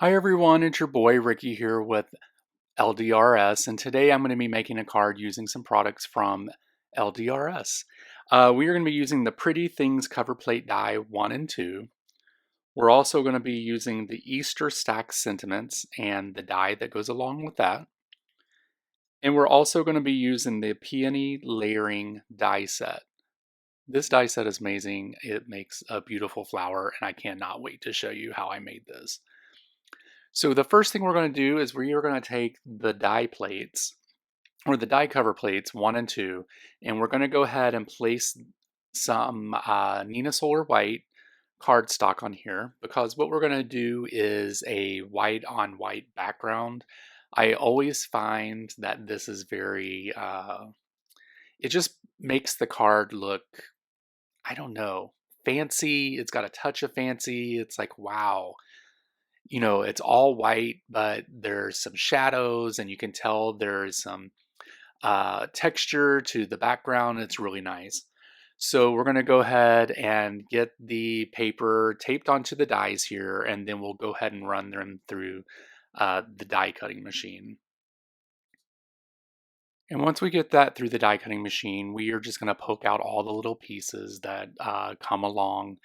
Hi everyone, it's your boy Ricky here with LDRS, and today I'm going to be making a card using some products from LDRS. We are going to be using the Pretty Things cover plate die 1 and 2. We're also going to be using the Easter Stack Sentiments and the die that goes along with that. And we're also going to be using the Peony Layering die set. This die set is amazing. It makes a beautiful flower, and I cannot wait to show you how I made this. So the first thing we're going to do is we are going to take the die plates or the die cover plates 1 and 2, and we're going to go ahead and place some Nina Solar White cardstock on here because what we're going to do is a white on white background. I always find that this is very, it just makes the card look, I don't know, fancy. It's got a touch of fancy. It's like, wow, it's all white, but there's some shadows, and you can tell there's some texture to the background. It's really nice. So we're going to go ahead and get the paper taped onto the dies here, and then we'll go ahead and run them through the die cutting machine. And once we get that through the die cutting machine, we are just going to poke out all the little pieces that come along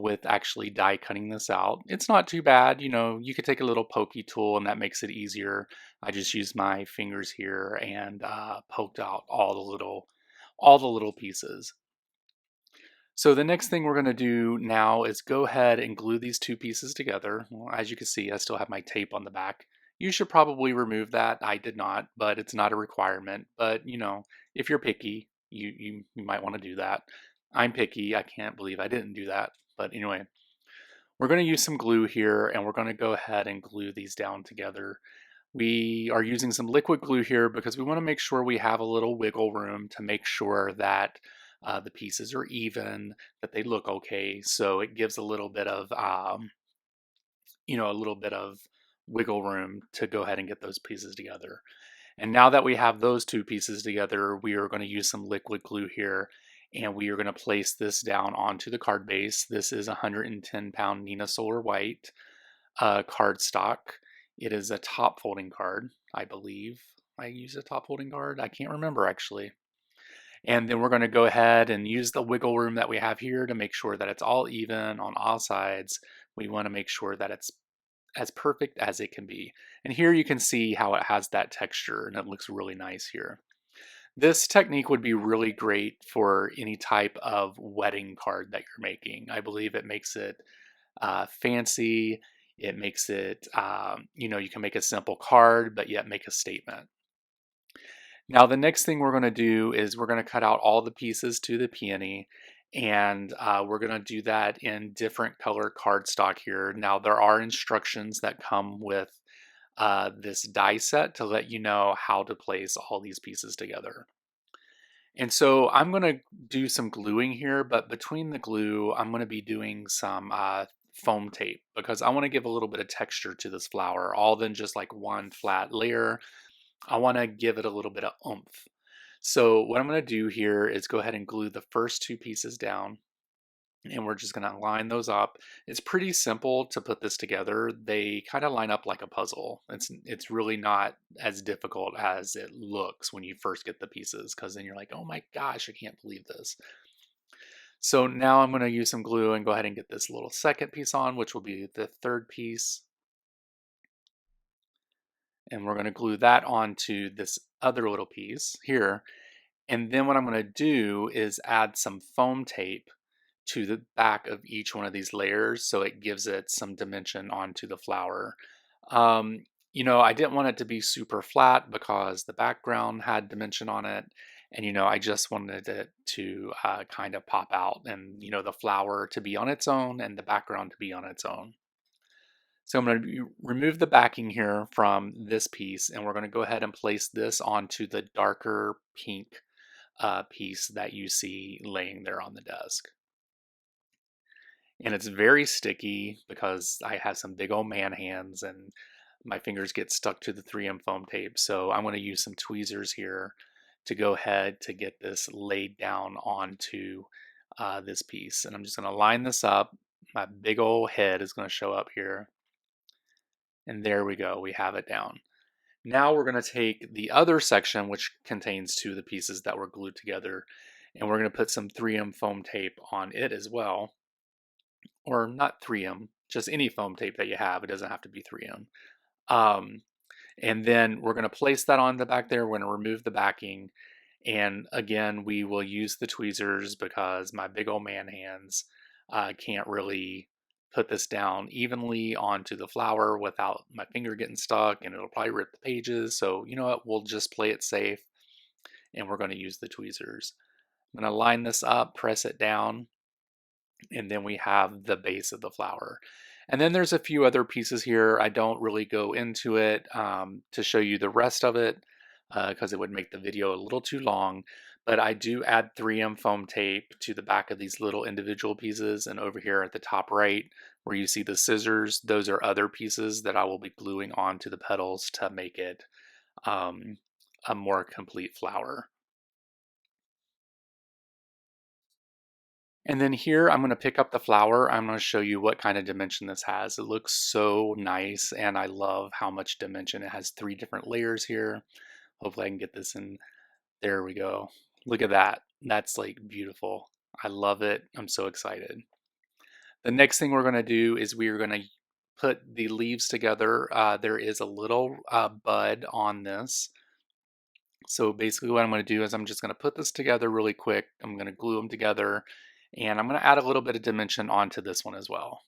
with actually die cutting this out. It's not too bad, you could take a little pokey tool and that makes it easier. I just used my fingers here and poked out all the little pieces. So the next thing we're going to do now is go ahead and glue these two pieces together. Well, as you can see, I still have my tape on the back. You should probably remove that. I did not, but it's not a requirement. But if you're picky, you might want to do that. I'm picky. I can't believe I didn't do that. But anyway, we're going to use some glue here and we're going to go ahead and glue these down together. We are using some liquid glue here because we want to make sure we have a little wiggle room to make sure that the pieces are even, that they look okay. So it gives a little bit of, a little bit of wiggle room to go ahead and get those pieces together. And now that we have those two pieces together, we are going to use some liquid glue here and we are going to place this down onto the card base. This is 110-pound Nina Solar White cardstock. It is a top folding card, I believe. I use a top folding card. I can't remember actually. And then we're going to go ahead and use the wiggle room that we have here to make sure that it's all even on all sides. We want to make sure that it's as perfect as it can be. And here you can see how it has that texture and it looks really nice here. This technique would be really great for any type of wedding card that you're making. I believe it makes it fancy. It makes it, you can make a simple card, but yet make a statement. Now, the next thing we're going to do is we're going to cut out all the pieces to the peony, and we're going to do that in different color cardstock here. Now, there are instructions that come with this die set to let you know how to place all these pieces together. And so I'm going to do some gluing here, but between the glue, I'm going to be doing some foam tape because I want to give a little bit of texture to this flower, all than just like one flat layer. I want to give it a little bit of oomph. So what I'm going to do here is go ahead and glue the first two pieces down and we're just going to line those up. It's pretty simple to put this together. They kind of line up like a puzzle. It's really not as difficult as it looks when you first get the pieces because then you're like, oh my gosh, I can't believe this. So now I'm going to use some glue and go ahead and get this little second piece on, which will be the third piece. And we're going to glue that onto this other little piece here. And then what I'm going to do is add some foam tape to the back of each one of these layers so it gives it some dimension onto the flower. I didn't want it to be super flat because the background had dimension on it. And, I just wanted it to kind of pop out and, the flower to be on its own and the background to be on its own. So I'm going to remove the backing here from this piece and we're going to go ahead and place this onto the darker pink piece that you see laying there on the desk. And it's very sticky because I have some big old man hands and my fingers get stuck to the 3M foam tape. So I'm going to use some tweezers here to go ahead to get this laid down onto this piece. And I'm just going to line this up. My big old head is going to show up here. And there we go, we have it down. Now we're going to take the other section, which contains two of the pieces that were glued together, and we're going to put some 3M foam tape on it as well. Or not 3M, just any foam tape that you have. It doesn't have to be 3M. Um, and then we're going to place that on the back there. We're going to remove the backing. And again, we will use the tweezers because my big old man hands can't really put this down evenly onto the flower without my finger getting stuck, and it'll probably rip the pages. So you know what, we'll just play it safe, and we're going to use the tweezers. I'm going to line this up, press it down, and then we have the base of the flower. And then there's a few other pieces here. I don't really go into it to show you the rest of it because it would make the video a little too long. But I do add 3M foam tape to the back of these little individual pieces. And over here at the top right, where you see the scissors, those are other pieces that I will be gluing onto the petals to make it a more complete flower. And then here, I'm going to pick up the flower. I'm going to show you what kind of dimension this has. It looks so nice, and I love how much dimension. It has 3 different layers here. Hopefully I can get this in. There we go. Look at that. That's like beautiful. I love it. I'm so excited. The next thing we're going to do is we are going to put the leaves together. There is a little bud on this. So basically what I'm going to do is I'm just going to put this together really quick. I'm going to glue them together, and I'm going to add a little bit of dimension onto this one as well.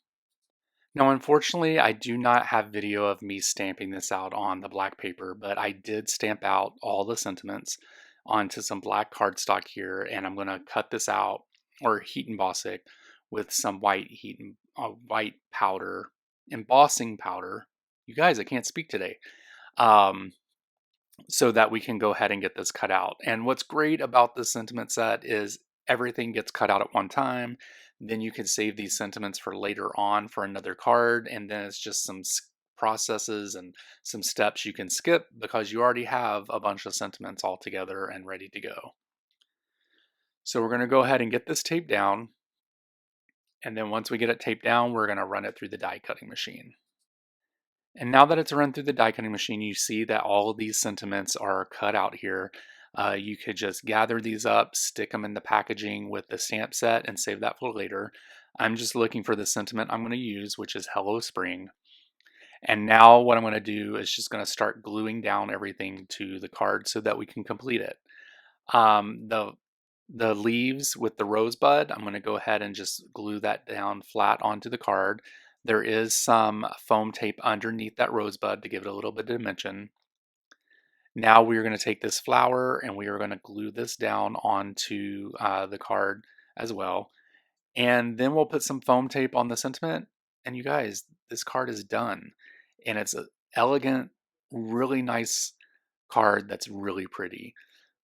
Now, unfortunately, I do not have video of me stamping this out on the black paper, but I did stamp out all the sentiments onto some black cardstock here, and I'm going to cut this out, or heat emboss it with some white powder, embossing powder. You guys, I can't speak today. So that we can go ahead and get this cut out. And what's great about this sentiment set is everything gets cut out at one time. Then you can save these sentiments for later on for another card, and then it's just some processes and some steps you can skip because you already have a bunch of sentiments all together and ready to go. So we're going to go ahead and get this taped down, and then once we get it taped down, we're going to run it through the die cutting machine. And now that it's run through the die cutting machine, you see that all of these sentiments are cut out here. You could just gather these up, stick them in the packaging with the stamp set, and save that for later. I'm just looking for the sentiment I'm going to use, which is Hello Spring. And now what I'm going to do is just going to start gluing down everything to the card so that we can complete it. The leaves with the rosebud, I'm going to go ahead and just glue that down flat onto the card. There is some foam tape underneath that rosebud to give it a little bit of dimension. Now we're going to take this flower and we are going to glue this down onto the card as well. And then we'll put some foam tape on the sentiment. And you guys, this card is done. And it's an elegant, really nice card that's really pretty.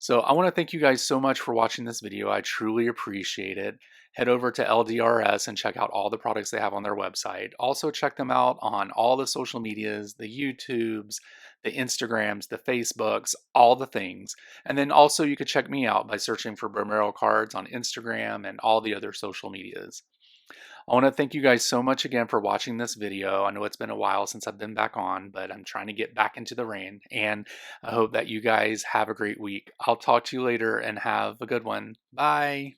So I want to thank you guys so much for watching this video. I truly appreciate it. Head over to LDRS and check out all the products they have on their website. Also check them out on all the social medias, the YouTubes, the Instagrams, the Facebooks, all the things. And then also you could check me out by searching for Bomero Cards on Instagram and all the other social medias. I want to thank you guys so much again for watching this video. I know it's been a while since I've been back on, but I'm trying to get back into the rain, and I hope that you guys have a great week. I'll talk to you later and have a good one. Bye.